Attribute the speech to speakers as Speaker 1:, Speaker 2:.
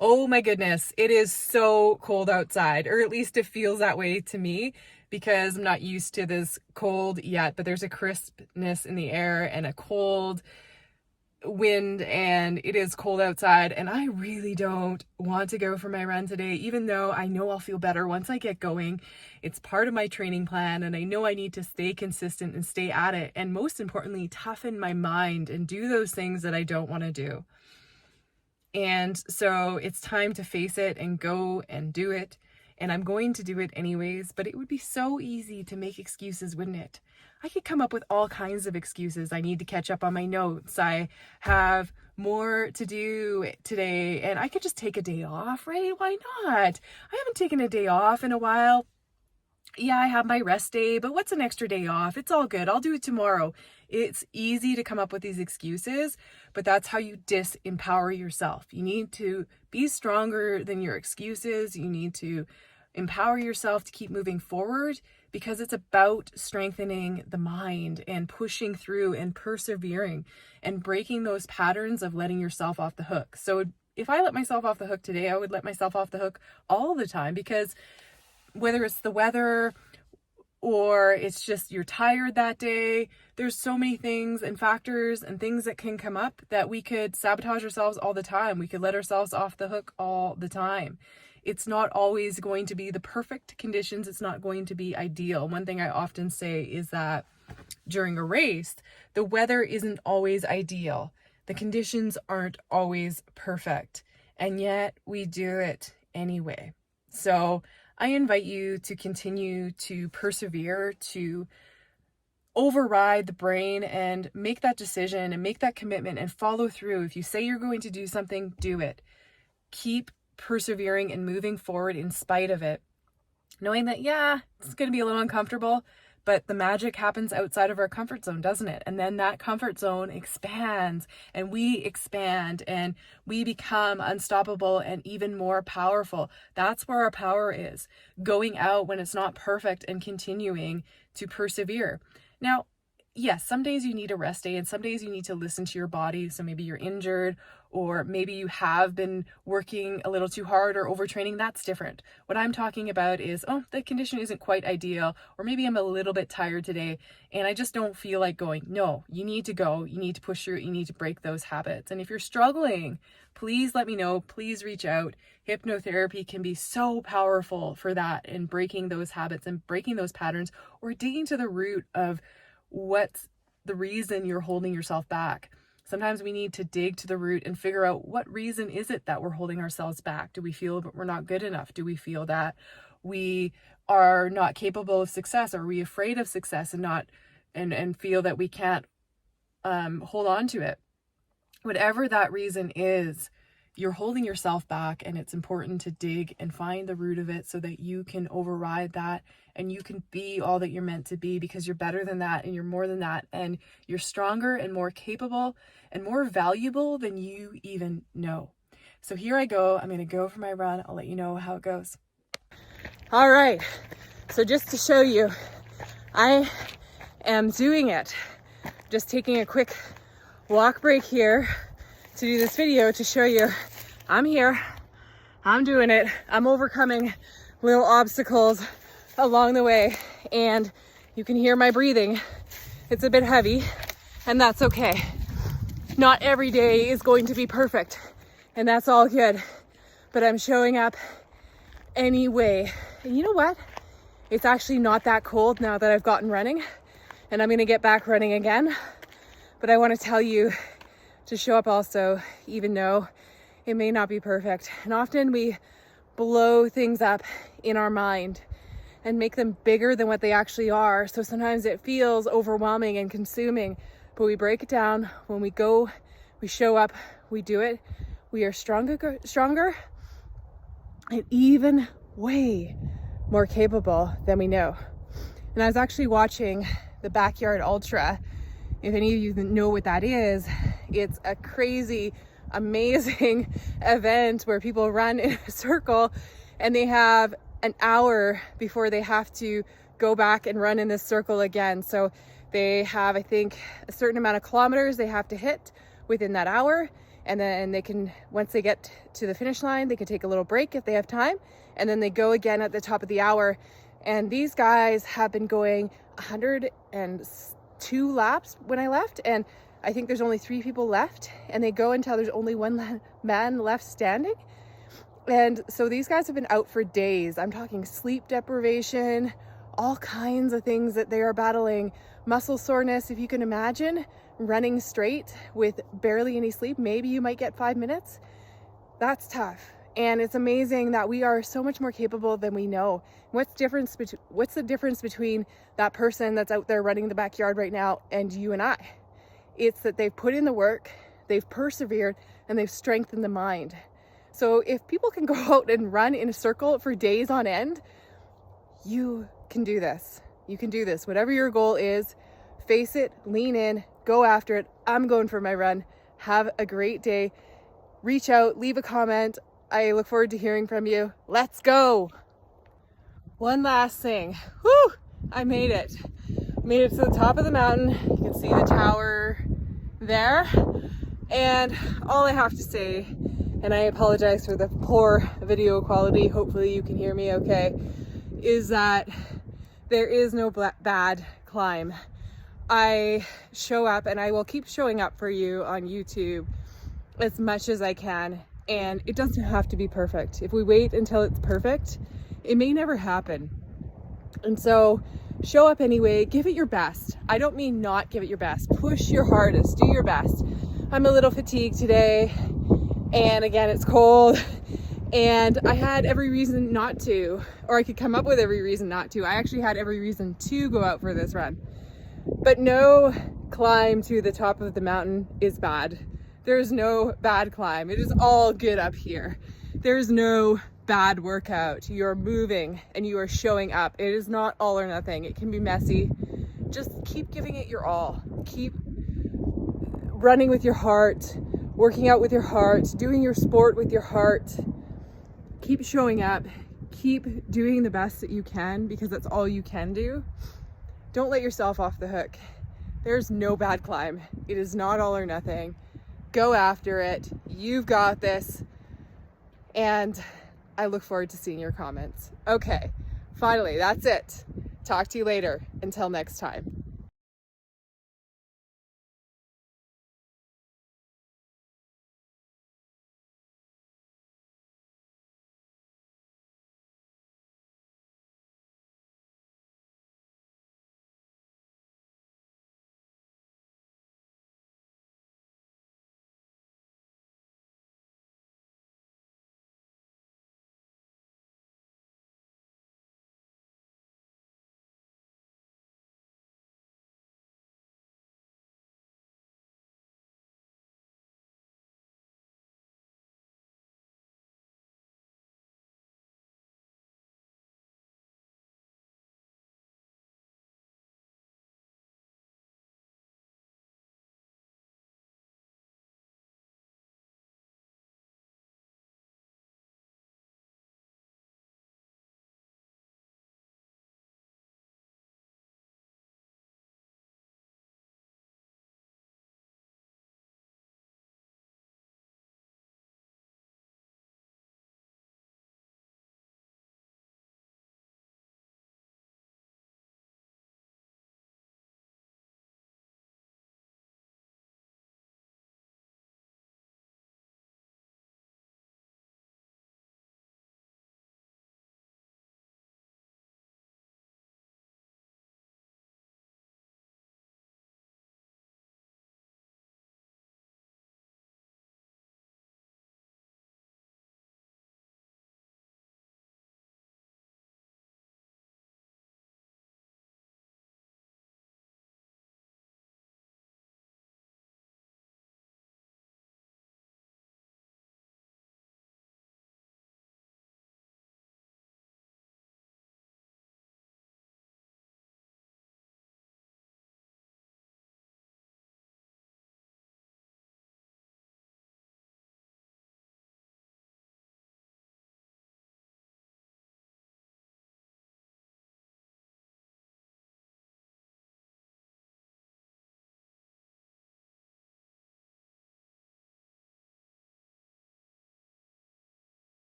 Speaker 1: Oh my goodness, it is so cold outside, or at least it feels that way to me because I'm not used to this cold yet, but there's a crispness in the air and a cold wind, and it is cold outside, and I really don't want to go for my run today, even though I know I'll feel better once I get going. It's part of my training plan, and I know I need to stay consistent and stay at it, and most importantly, toughen my mind and do those things that I don't want to do. And so it's time to face it and go and do it. And I'm going to do it anyways, but it would be so easy to make excuses, wouldn't it? I could come up with all kinds of excuses. I need to catch up on my notes. I have more to do today, and I could just take a day off, right? Why not? I haven't taken a day off in a while. Yeah, I have my rest day, but what's an extra day off? It's all good. I'll do it tomorrow. It's easy to come up with these excuses, but that's how you disempower yourself. You need to be stronger than your excuses. You need to empower yourself to keep moving forward, because it's about strengthening the mind and pushing through and persevering and breaking those patterns of letting yourself off the hook. So if I let myself off the hook today, I would let myself off the hook all the time, because whether it's the weather or it's just you're tired that day, there's so many things and factors and things that can come up that we could sabotage ourselves all the time. We could let ourselves off the hook all the time. It's not always going to be the perfect conditions. It's not going to be ideal. One thing I often say is that during a race, the weather isn't always ideal. The conditions aren't always perfect, and yet we do it anyway. So I invite you to continue to persevere, to override the brain and make that decision and make that commitment and follow through. If you say you're going to do something, do it. Keep persevering and moving forward in spite of it, knowing that, yeah, it's going to be a little uncomfortable, but the magic happens outside of our comfort zone, doesn't it? And then that comfort zone expands, and we expand, and we become unstoppable and even more powerful. That's where our power is, going out when it's not perfect and continuing to persevere. Now, yes, some days you need a rest day, and some days you need to listen to your body. So maybe you're injured, or maybe you have been working a little too hard or overtraining. That's different. What I'm talking about is, oh, the condition isn't quite ideal, or maybe I'm a little bit tired today and I just don't feel like going. No, you need to go. You need to push through. You need to break those habits. And if you're struggling, please let me know. Please reach out. Hypnotherapy can be so powerful for that, and breaking those habits and breaking those patterns, or digging to the root of what's the reason you're holding yourself back. Sometimes we need to dig to the root and figure out, what reason is it that we're holding ourselves back? Do we feel that we're not good enough? Do we feel that we are not capable of success? Are we afraid of success and not and feel that we can't hold on to it? Whatever that reason is, you're holding yourself back, and it's important to dig and find the root of it so that you can override that and you can be all that you're meant to be, because you're better than that and you're more than that, and you're stronger and more capable and more valuable than you even know. So here I go. I'm going to go for my run. I'll let you know how it goes. All right. So just to show you, I am doing it. Just taking a quick walk break here to do this video to show you I'm here, I'm doing it, I'm overcoming little obstacles along the way, and you can hear my breathing. It's a bit heavy, and that's okay. Not every day is going to be perfect, and that's all good, but I'm showing up anyway. And you know what? It's actually not that cold now that I've gotten running, and I'm gonna get back running again. But I want to tell you to show up also, even though it may not be perfect. And often we blow things up in our mind and make them bigger than what they actually are. So sometimes it feels overwhelming and consuming, but we break it down. When we go, we show up, we do it. We are stronger, and even way more capable than we know. And I was actually watching the Backyard Ultra. If any of you know what that is, it's a crazy, amazing event where people run in a circle, and they have an hour before they have to go back and run in this circle again. So they have, I think, a certain amount of kilometers they have to hit within that hour, And then they can, once they get to the finish line, they can take a little break if they have time. And then they go again at the top of the hour. And these guys have been going 102 laps when I left. And I think there's only 3 people left. And they go until there's only one man left standing. And so these guys have been out for days. I'm talking sleep deprivation, all kinds of things that they are battling. Muscle soreness, if you can imagine, running straight with barely any sleep. Maybe you might get 5 minutes. That's tough. And it's amazing that we are so much more capable than we know. What's the difference between that person that's out there running the backyard right now and you and I? It's that they've put in the work, they've persevered, and they've strengthened the mind. So if people can go out and run in a circle for days on end, you can do this. You can do this. Whatever your goal is, face it, lean in, go after it. I'm going for my run. Have a great day. Reach out, leave a comment. I look forward to hearing from you. Let's go. One last thing. Whew, I made it. Made it to the top of the mountain. You can see the tower there. And all I have to say, and I apologize for the poor video quality, hopefully you can hear me okay, is that there is no bad climb. I show up, and I will keep showing up for you on YouTube as much as I can, and it doesn't have to be perfect. If we wait until it's perfect, it may never happen. And so show up anyway, give it your best. I don't mean not give it your best. Push your hardest, do your best. I'm a little fatigued today, and again, it's cold, and I had every reason not to, or I could come up with every reason not to. I actually had every reason to go out for this run. But no climb to the top of the mountain is bad. There's no bad climb. It is all good up here. There's no bad workout. You're moving and you are showing up. It is not all or nothing. It can be messy. Just keep giving it your all. Keep running with your heart, working out with your heart, doing your sport with your heart. Keep showing up. Keep doing the best that you can, because that's all you can do. Don't let yourself off the hook. There's no bad climb. It is not all or nothing. Go after it. You've got this. And I look forward to seeing your comments. Okay, finally, that's it. Talk to you later. Until next time.